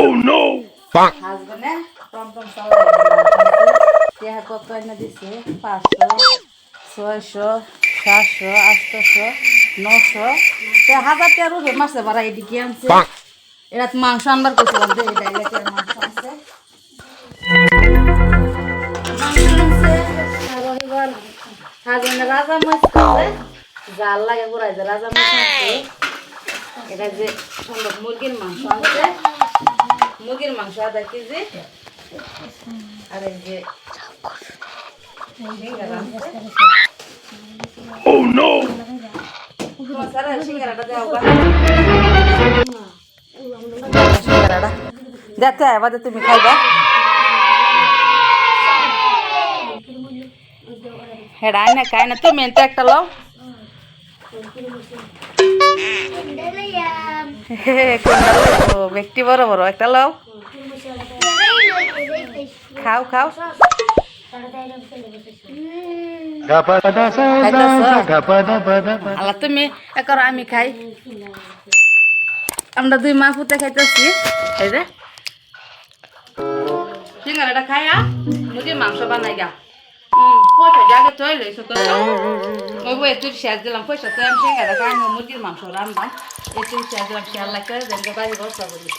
Oh no! হাজবেন্ডে টমটম চালাই কত এনে দিছে 500 600 700 800 1000 টাকার উপরে মাসে ভাড়া এদিকে আনছে এরা মাংস আনবার কইছিলাম যে এই ডাইলেটের মাংস আনছে হাজবেন্ডে রাজা মাছ খাবে জাল লাগে ঘুরাই যে রাজা মাছ আনছে এটা যে সুন্দর মুরগির মাংস আনছে মুরগির মাংস 1/2 কেজি আর এই যে Oh no! দেখতে এবার তুমি খাইবা হেডা না খাই না তুমি তো একটা লও ব্যক্তি বড় বড় একটা লও খাও খাও আল্লাহ তুমি একর আমি খাই আমরা দুই মা পুতে খাইতেছি এই যে সিঙ্গারাটা খাইয়া মুরগির মাংস বানাই গা পয়সা জাগে তৈল ওই বই তুই শেয়ার দিলাম পয়সা তো আমি সিঙ্গারা খাই মুরগির মাংস রান্নাম এই তুই শেয়ার দিলাম শেয়ার লাগতে বাড়ি বসা বলি